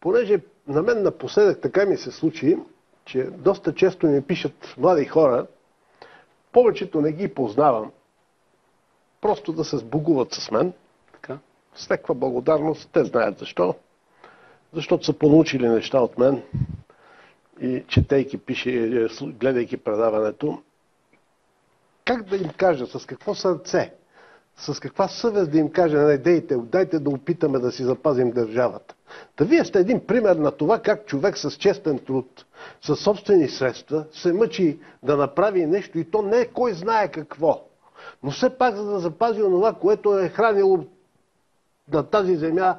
Понеже на мен напоследък така ми се случи, че доста често ми пишат млади хора, повечето не ги познавам, просто да се сбогуват с мен. Така. С някаква благодарност, те знаят защо. Защото са понаучили неща от мен и четейки, гледайки предаването. Как да им кажа, с какво сърце, с каква съвест да им кажа, не дайте да опитаме да си запазим държавата. Та вие сте един пример на това как човек с честен труд, със собствени средства, се мъчи да направи нещо и то не е кой знае какво. Но все пак за да запази онова, което е хранило на тази земя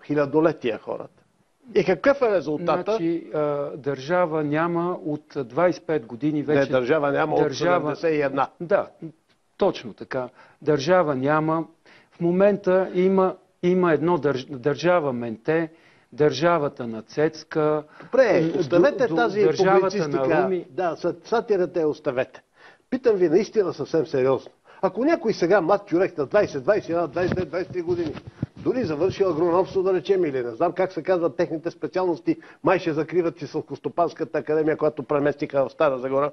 хилядолетия хората. И какъв е резултата? Значи, държава няма от 25 години вече. Не, държава няма от 71. Да, точно така. Държава няма. В момента има едно държава менте, държавата на Цецка. Добре, оставете тази публицистика. Да, сатирата я оставете. Питам ви наистина съвсем сериозно. Ако някой сега млад човек на 20, 21, 22, 23 години, дори завършил агрономство, да речем, или не знам как се казват техните специалности, май ще закриват и Селскостопанската академия, която преместиха в Стара Загора.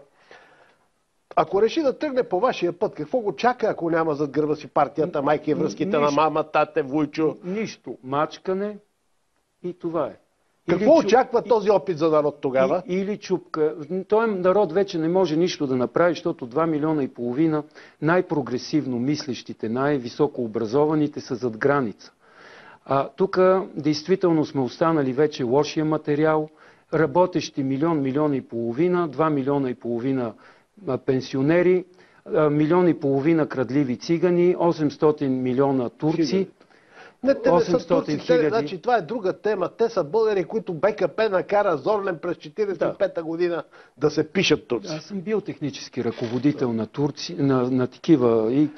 Ако реши да тръгне по вашия път, какво го чака, ако няма зад гърба си партията, майки, връзките на мама, тате, вуйчо? Нищо. Мачкане и това е. Какво очаква този опит за народ тогава? Или чупка. Той народ вече не може нищо да направи, защото 2,5 милиона най-прогресивно мислещите, най-високо образованите са зад граница. Тук действително сме останали вече лошия материал, работещи 1,5 милиона, 2,5 милиона пенсионери, 1,5 милиона крадливи цигани, 800 милиона турци. Не, те не са турци, значи това е друга тема. Те са българи, които БКП накара Зорлен през 1945 година да се пишат турци. Аз съм бил технически ръководител на турци, на такива. И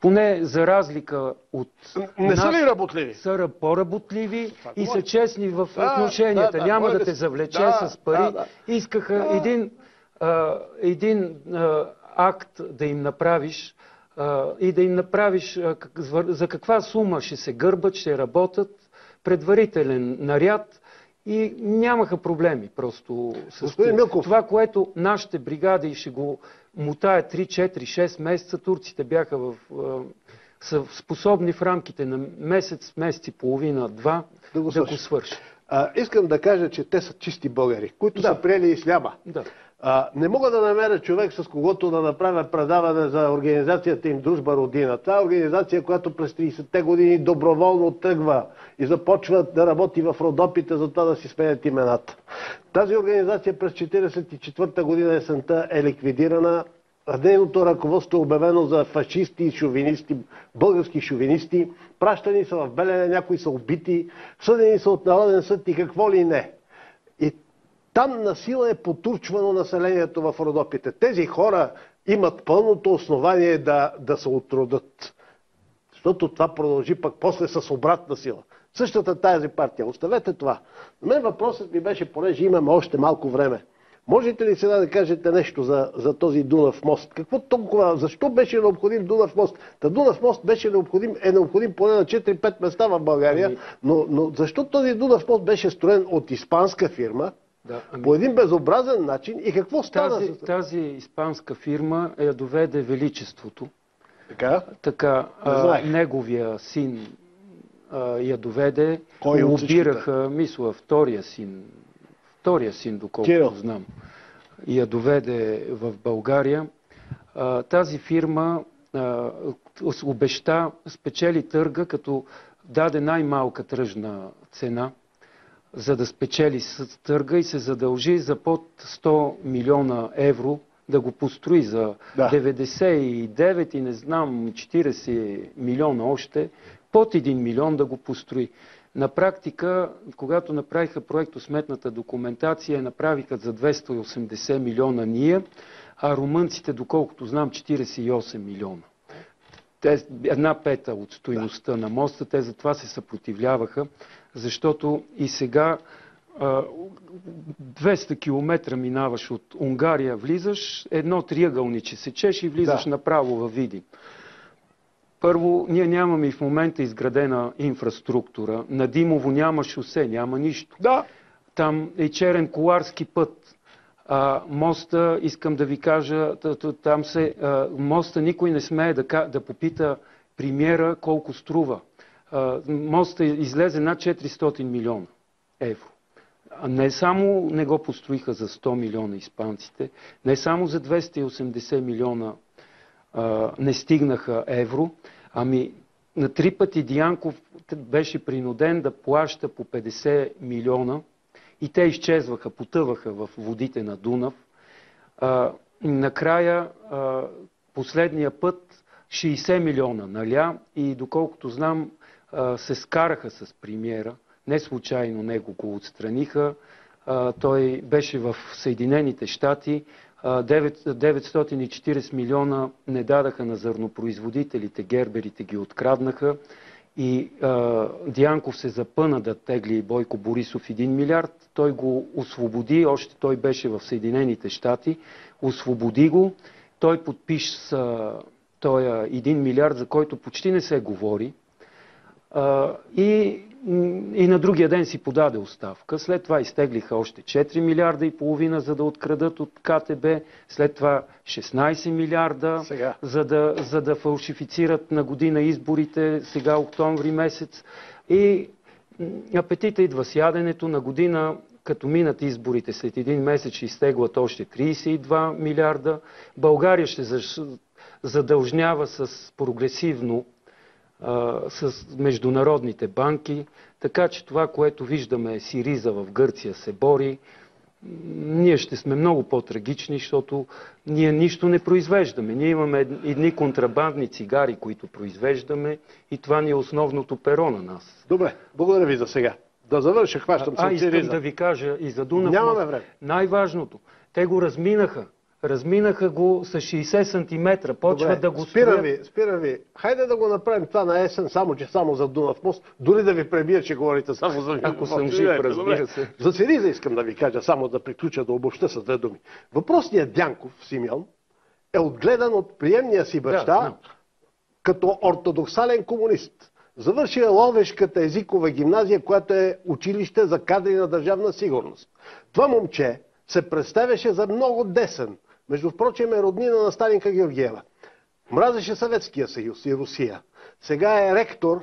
поне за разлика от не са ли работливи? Са по-работливи и са честни в отношенията. Няма да те завлече с пари. Искаха един акт да им направиш, и да им направиш за каква сума ще се гърбат, ще работят, предварителен наряд и нямаха проблеми просто с това, което нашите бригади ще го мутаят 3, 4, 6 месеца. Турците бяха са способни в рамките на месец и половина, 2 да го свършат. Искам да кажа, че те са чисти българи, които са приели исляма. Да. Не мога да намеря човек, с когото да направя предаване за организацията им Дружба Родина. Това е организация, която през 30-те години доброволно тръгва и започва да работи в Родопите, за това да си сменят имената. Тази организация през 1944 година есента е ликвидирана. Нейното ръководство е обявено за фашисти и шовинисти, български шовинисти. Пращани са в Белене, някои са убити, съдени са от Народен съд и какво ли не. Там насила е потурчвано населението в Родопите. Тези хора имат пълното основание да се отродат. Защото това продължи пък после с обратна сила. Същата тази партия. Оставете това. На мен въпросът ми беше, понеже имаме още малко време. Можете ли сега да кажете нещо за този Дунав мост? Какво толкова? Защо беше необходим Дунав мост? Дунав мост е необходим поне на 4-5 места в България, но защо този Дунав мост беше строен от испанска фирма? По един безобразен начин и какво стана? Тази испанска фирма я доведе Величеството. Така? Неговия син я доведе. Кой лобираха, мисля, втория син, доколкото знам. Я доведе в България. Тази фирма обеща, спечели търга, като даде най-малка тръжна цена, за да спечели с търга и се задължи за под 100 милиона евро да го построи за 99 и не знам 40 милиона още, под 1 милион да го построи. На практика, когато направиха проектосметната документация, направиха за 280 милиона ние, а румънците, доколкото знам, 48 милиона. Една пета от стойността на моста, те затова се съпротивляваха, защото и сега 200 км минаваш от Унгария, влизаш, едно триъгълниче сечеш и влизаш направо във Видин. Първо, ние нямаме и в момента изградена инфраструктура. На Димово няма шосе, няма нищо. Да. Там е черен коларски път. Моста, искам да ви кажа, моста никой не смее да попита премиера колко струва. Моста излезе над 400 милиона евро. Не само не го построиха за 100 милиона испанците, не само за 280 милиона не стигнаха евро, ами на 3 пъти Дянков беше принуден да плаща по 50 милиона и те изчезваха, потъваха в водите на Дунав. Накрая последния път 60 милиона наля и доколкото знам се скараха с премиера. Не случайно него го отстраниха. Той беше в Съединените щати. 940 милиона не дадаха на зърнопроизводителите, герберите ги откраднаха и Дянков се запъна да тегли Бойко Борисов 1 милиард. Той го освободи, още той беше в Съединените щати, освободи го. Той подписа този 1 милиард, за който почти не се говори. И на другия ден си подаде оставка. След това изтеглиха още 4 милиарда и половина, за да открадат от КТБ. След това 16 милиарда, за да фалшифицират на година изборите, сега октомври месец. И апетита идва с яденето. На година, като минат изборите, след един месец ще изтеглят още 32 милиарда. България ще задължнява с прогресивно с международните банки, така че това, което виждаме, Сириза в Гърция се бори, ние ще сме много по-трагични, защото ние нищо не произвеждаме. Ние имаме едни контрабандни цигари, които произвеждаме и това ни е основното перо на нас. Добре, благодаря ви за сега. Да завърша, хващам се от Сириза. Искам да ви кажа и за Дунав. Нямаме време. Най-важното, те го разминаха. Разминаха го с 60 сантиметра. Почват да го строят. Спирам ви. Хайде да го направим това на есен, само за Дунав мост. Дори да ви пребия, че говорите само за Дунав мост. Ако съм жив, разбира се. За Сириза искам да ви кажа, само да приключа, да обобща с 2 думи. Въпросният Дянков, Симеон, е отгледан от приемния си баща като ортодоксален комунист. Завършил Ловешката езикова гимназия, която е училище за кадри на държавна сигурност. Това момче се представяше за много десен. Между впрочем е роднина на Сталинка Георгиева. Мразеше Съветския съюз и Русия. Сега е ректор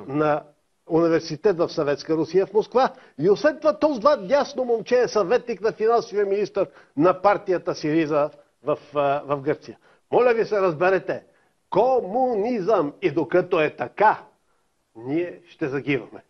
на университет в Съветска Русия в Москва. И освен това дясно момче е съветник на финансовия министър на партията Сириза в Гърция. Моля ви се, разберете. Комунизъм. И докато е така, ние ще загиваме.